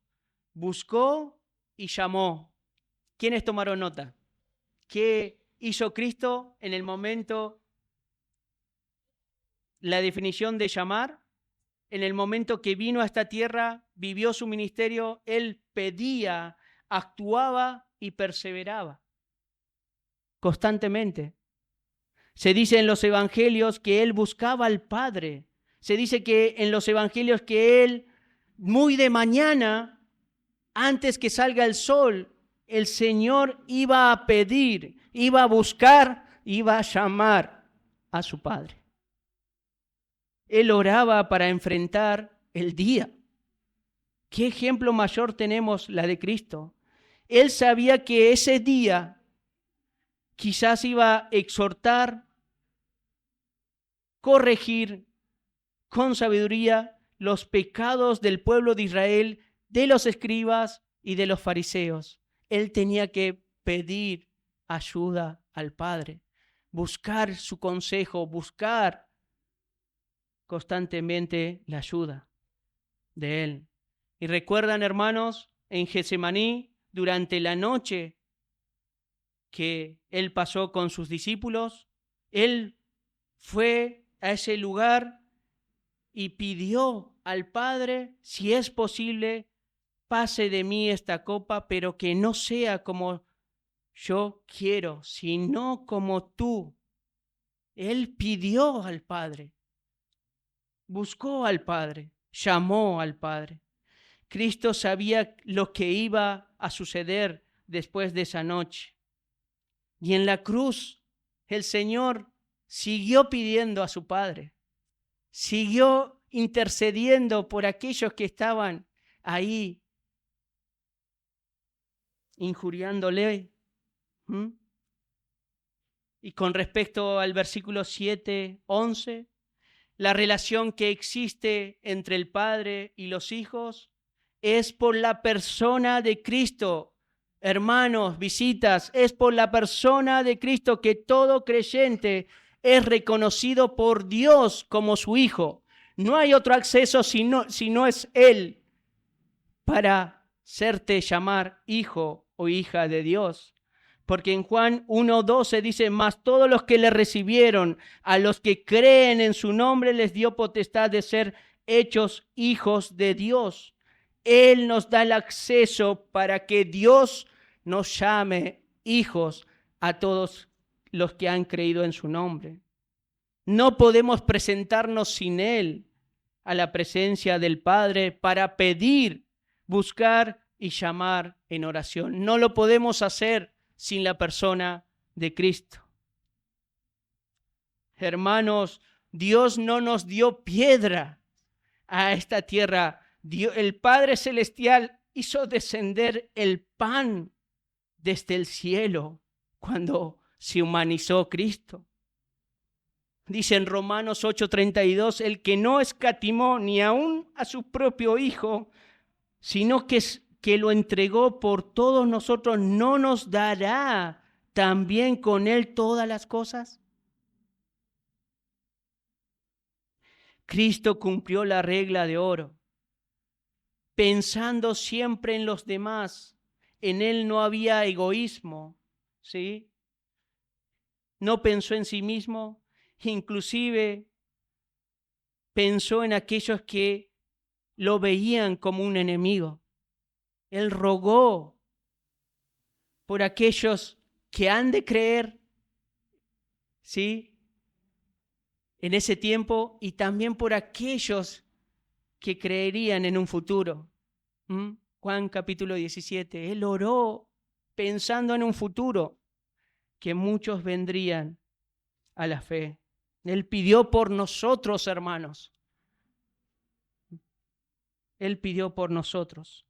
buscó y llamó. ¿Quiénes tomaron nota? ¿Qué hizo Cristo en el momento? La definición de llamar, en el momento que vino a esta tierra, vivió su ministerio, Él pedía, actuaba y perseveraba constantemente. Se dice en los evangelios que Él buscaba al Padre. Se dice que en los evangelios que Él, muy de mañana, antes que salga el sol, el Señor iba a pedir, iba a buscar, iba a llamar a su Padre. Él oraba para enfrentar el día. ¿Qué ejemplo mayor tenemos la de Cristo? Él sabía que ese día quizás iba a exhortar, corregir con sabiduría los pecados del pueblo de Israel, de los escribas y de los fariseos. Él tenía que pedir ayuda al Padre, buscar su consejo, buscar constantemente la ayuda de Él. Y recuerdan, hermanos, en Getsemaní, durante la noche que Él pasó con sus discípulos, Él fue a ese lugar y pidió al Padre, si es posible, pase de mí esta copa, pero que no sea como yo quiero, sino como tú. Él pidió al Padre, buscó al Padre, llamó al Padre. Cristo sabía lo que iba a suceder después de esa noche. Y en la cruz el Señor siguió pidiendo a su Padre, siguió intercediendo por aquellos que estaban ahí injuriándole. Y con respecto al versículo 7:11, la relación que existe entre el Padre y los hijos es por la persona de Cristo. Hermanos, visitas, es por la persona de Cristo que todo creyente es reconocido por Dios como su hijo. No hay otro acceso si no es Él para hacerte llamar hijo o hija de Dios. Porque en Juan 1:12 dice, mas todos los que le recibieron, a los que creen en su nombre, les dio potestad de ser hechos hijos de Dios. Él nos da el acceso para que Dios nos llame hijos a todos los que han creído en su nombre. No podemos presentarnos sin Él a la presencia del Padre para pedir, buscar y llamar en oración. No lo podemos hacer sin la persona de Cristo. Hermanos, Dios no nos dio piedra a esta tierra. El Padre Celestial hizo descender el pan desde el cielo cuando se humanizó Cristo. Dice en Romanos 8:32, el que no escatimó ni aún a su propio Hijo, sino que lo entregó por todos nosotros, ¿no nos dará también con Él todas las cosas? Cristo cumplió la regla de oro, pensando siempre en los demás. En Él no había egoísmo, ¿sí? No pensó en sí mismo, inclusive pensó en aquellos que lo veían como un enemigo. Él rogó por aquellos que han de creer, ¿sí?, en ese tiempo, y también por aquellos que creerían en un futuro. Juan capítulo 17, Él oró pensando en un futuro, que muchos vendrían a la fe. Él pidió por nosotros, hermanos. Él pidió por nosotros.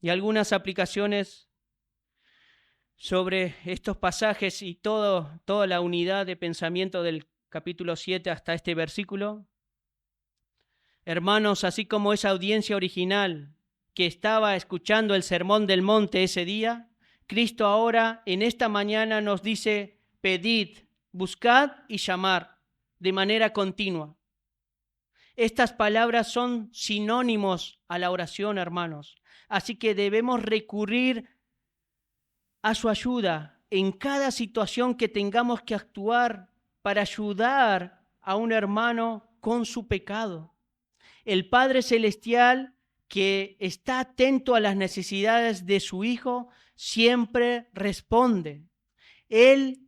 Y algunas aplicaciones sobre estos pasajes y toda la unidad de pensamiento del capítulo 7 hasta este versículo. Hermanos, así como esa audiencia original que estaba escuchando el sermón del monte ese día, Cristo ahora en esta mañana nos dice, pedid, buscad y llamar de manera continua. Estas palabras son sinónimos a la oración, hermanos. Así que debemos recurrir a su ayuda en cada situación que tengamos que actuar para ayudar a un hermano con su pecado. El Padre Celestial, que está atento a las necesidades de su Hijo, siempre responde. Él,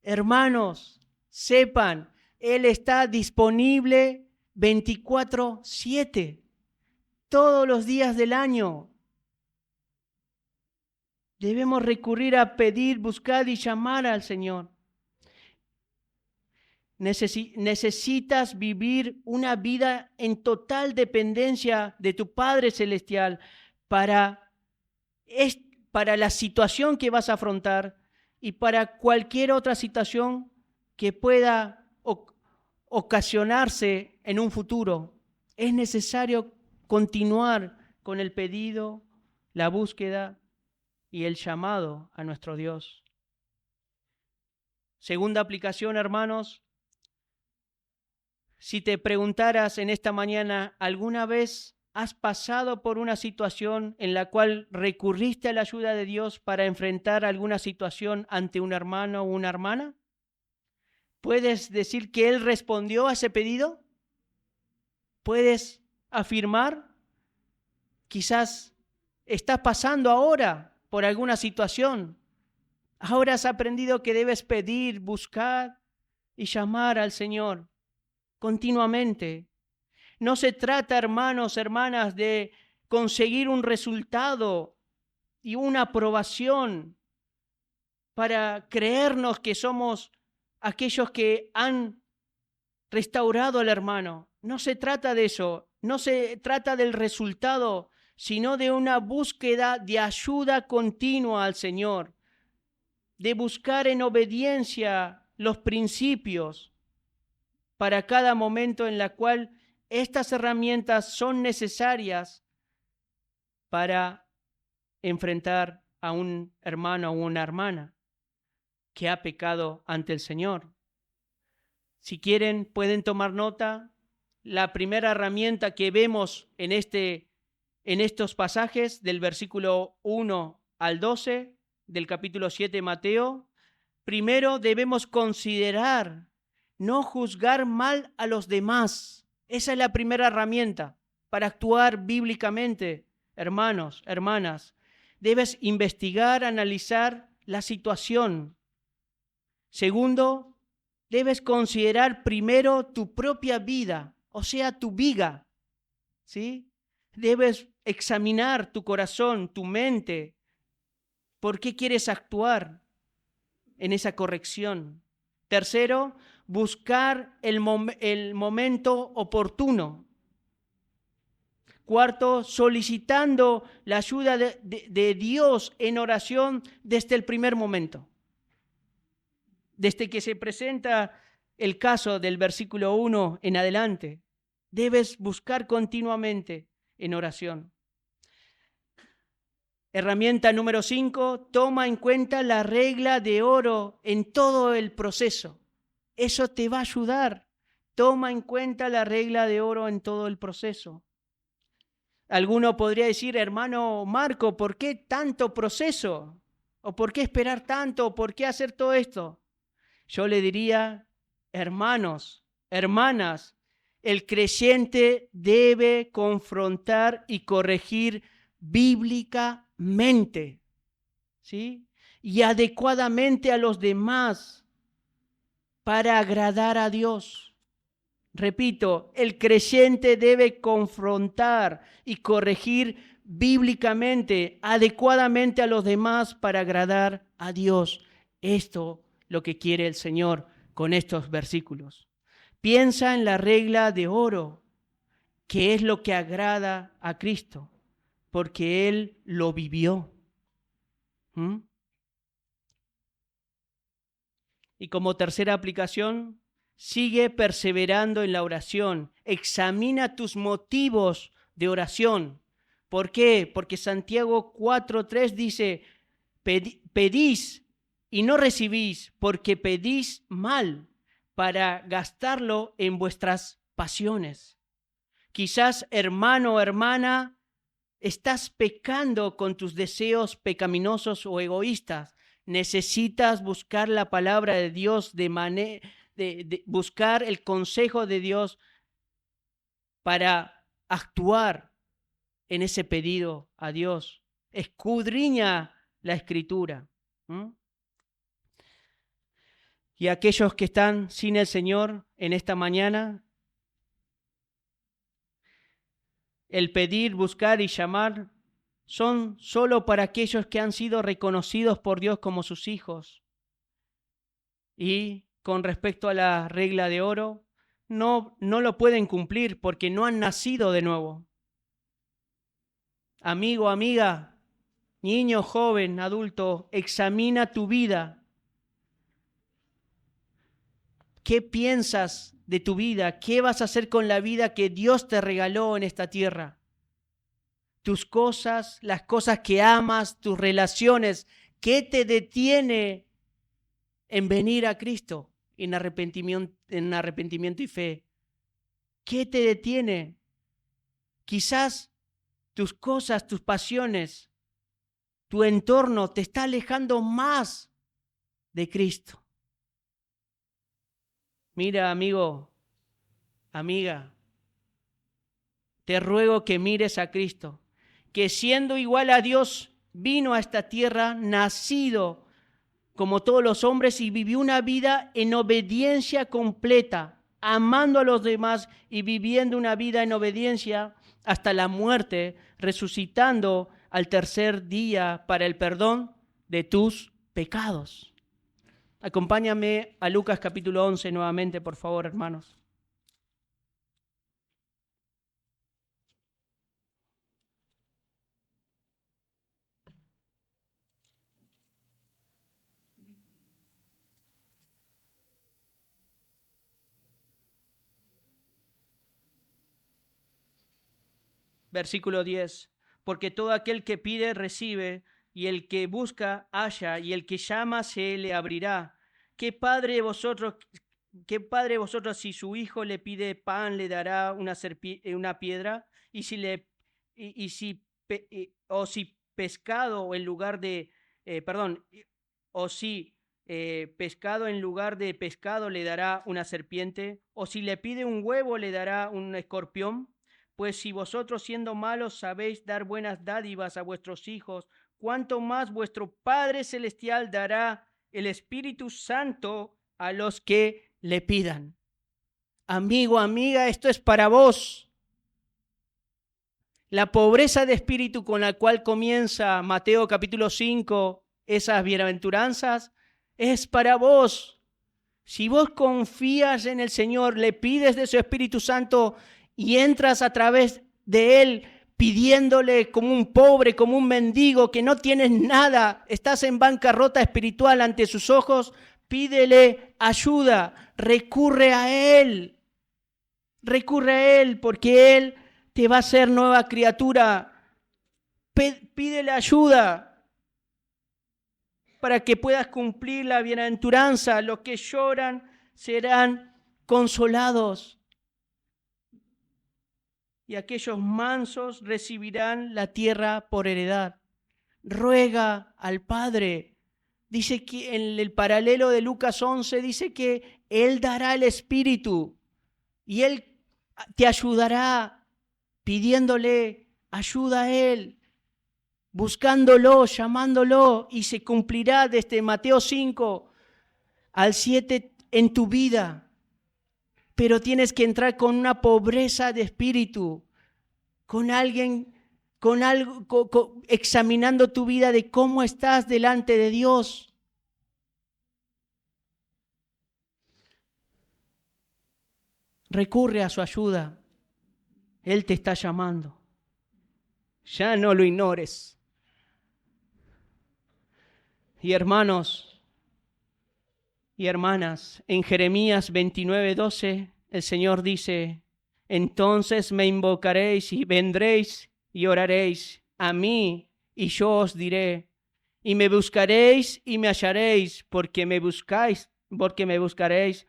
hermanos, sepan, Él está disponible 24/7, todos los días del año. Debemos recurrir a pedir, buscar y llamar al Señor. necesitas vivir una vida en total dependencia de tu Padre Celestial para la situación que vas a afrontar y para cualquier otra situación que pueda ocasionarse en un futuro. Es necesario continuar con el pedido, la búsqueda y el llamado a nuestro Dios. Segunda aplicación, hermanos. Si te preguntaras en esta mañana, ¿alguna vez has pasado por una situación en la cual recurriste a la ayuda de Dios para enfrentar alguna situación ante un hermano o una hermana? ¿Puedes decir que Él respondió a ese pedido? ¿Puedes afirmar? Quizás estás pasando ahora por alguna situación. Ahora has aprendido que debes pedir, buscar y llamar al Señor continuamente. No se trata, hermanos, hermanas, de conseguir un resultado y una aprobación para creernos que somos aquellos que han restaurado al hermano. No se trata de eso, no se trata del resultado, sino de una búsqueda de ayuda continua al Señor, de buscar en obediencia los principios para cada momento en la cual estas herramientas son necesarias para enfrentar a un hermano o una hermana que ha pecado ante el Señor. Si quieren, pueden tomar nota. La primera herramienta que vemos en estos pasajes del versículo 1 al 12 del capítulo 7 de Mateo, primero debemos considerar no juzgar mal a los demás. Esa es la primera herramienta para actuar bíblicamente, hermanos, hermanas. Debes investigar, analizar la situación. Segundo, debes considerar primero tu propia vida, o sea, tu viga, ¿sí? Debes examinar tu corazón, tu mente. ¿Por qué quieres actuar en esa corrección? Tercero, buscar el momento oportuno. Cuarto, solicitando la ayuda de Dios en oración desde el primer momento. Desde que se presenta el caso del versículo 1 en adelante, debes buscar continuamente en oración. Herramienta número 5, toma en cuenta la regla de oro en todo el proceso. Eso te va a ayudar. Toma en cuenta la regla de oro en todo el proceso. Alguno podría decir, hermano Marco, ¿por qué tanto proceso? ¿O por qué esperar tanto? ¿O por qué hacer todo esto? Yo le diría, hermanos, hermanas, el creyente debe confrontar y corregir bíblicamente, ¿sí? Y adecuadamente a los demás para agradar a Dios. Repito, el creyente debe confrontar y corregir bíblicamente, adecuadamente a los demás para agradar a Dios. Esto es lo que quiere el Señor con estos versículos. Piensa en la regla de oro, que es lo que agrada a Cristo, porque Él lo vivió. Y como tercera aplicación, sigue perseverando en la oración. Examina tus motivos de oración. ¿Por qué? Porque Santiago 4:3 dice, pedís y no recibís, porque pedís mal para gastarlo en vuestras pasiones. Quizás, hermano o hermana, estás pecando con tus deseos pecaminosos o egoístas. Necesitas buscar la palabra de Dios, de buscar el consejo de Dios para actuar en ese pedido a Dios. Escudriña la Escritura. Y aquellos que están sin el Señor en esta mañana, el pedir, buscar y llamar son solo para aquellos que han sido reconocidos por Dios como sus hijos y con respecto a la regla de oro, no lo pueden cumplir porque no han nacido de nuevo. Amigo, amiga, niño, joven, adulto, examina tu vida. ¿Qué piensas de tu vida? ¿Qué vas a hacer con la vida que Dios te regaló en esta tierra? Tus cosas, las cosas que amas, tus relaciones, ¿qué te detiene en venir a Cristo en arrepentimiento y fe? ¿Qué te detiene? Quizás tus cosas, tus pasiones, tu entorno te está alejando más de Cristo. Mira, amigo, amiga, te ruego que mires a Cristo, que siendo igual a Dios, vino a esta tierra, nacido como todos los hombres y vivió una vida en obediencia completa, amando a los demás y viviendo una vida en obediencia hasta la muerte, resucitando al tercer día para el perdón de tus pecados. Acompáñame a Lucas capítulo 11 nuevamente, por favor, hermanos. Versículo 10. Porque todo aquel que pide, recibe, y el que busca, halla, y el que llama, se le abrirá. ¿Qué padre de vosotros si su hijo le pide pan, le dará una piedra? Y si le o si pescado en lugar de pescado en lugar de pescado le dará una serpiente, o si le pide un huevo le dará un escorpión. Pues si vosotros siendo malos sabéis dar buenas dádivas a vuestros hijos, ¿cuánto más vuestro Padre Celestial dará el Espíritu Santo a los que le pidan? Amigo, amiga, esto es para vos. La pobreza de espíritu con la cual comienza Mateo capítulo 5, esas bienaventuranzas, es para vos. Si vos confías en el Señor, le pides de su Espíritu Santo y entras a través de Él pidiéndole como un pobre, como un mendigo, que no tienes nada, estás en bancarrota espiritual ante sus ojos, pídele ayuda, recurre a Él porque Él te va a hacer nueva criatura. Pídele ayuda para que puedas cumplir la bienaventuranza. Los que lloran serán consolados y aquellos mansos recibirán la tierra por heredad. Ruega al Padre. Dice que en el paralelo de Lucas 11 dice que Él dará el Espíritu y Él te ayudará pidiéndole ayuda a Él, buscándolo, llamándolo, y se cumplirá desde Mateo 5 al 7 en tu vida. Pero tienes que entrar con una pobreza de espíritu, con alguien, con algo, examinando tu vida de cómo estás delante de Dios. Recurre a su ayuda. Él te está llamando. Ya no lo ignores. Y hermanos y hermanas, en Jeremías 29:12, el Señor dice: entonces me invocaréis y vendréis y oraréis a mí, y yo os diré, y me buscaréis y me hallaréis, porque me buscaréis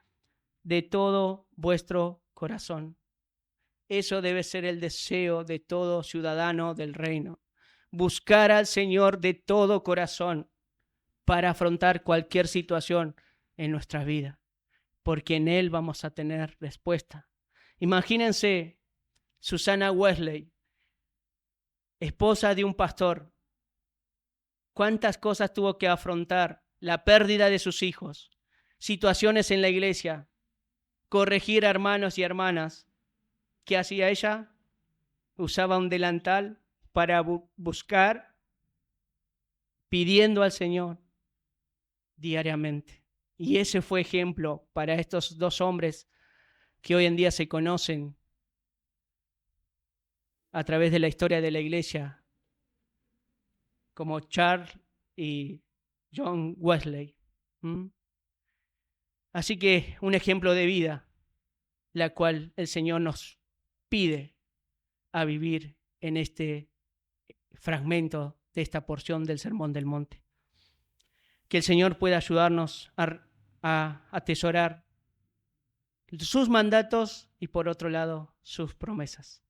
de todo vuestro corazón. Eso debe ser el deseo de todo ciudadano del reino. Buscar al Señor de todo corazón para afrontar cualquier situación en nuestra vida, porque en Él vamos a tener respuesta. Imagínense Susana Wesley, esposa de un pastor. ¿Cuántas cosas tuvo que afrontar? La pérdida de sus hijos, situaciones en la iglesia, corregir a hermanos y hermanas. ¿Qué hacía ella? Usaba un delantal para buscar, pidiendo al Señor diariamente. Y ese fue ejemplo para estos dos hombres que hoy en día se conocen a través de la historia de la iglesia, como Charles y John Wesley. Así que un ejemplo de vida, la cual el Señor nos pide a vivir en este fragmento de esta porción del Sermón del Monte. Que el Señor pueda ayudarnos a atesorar sus mandatos y por otro lado sus promesas.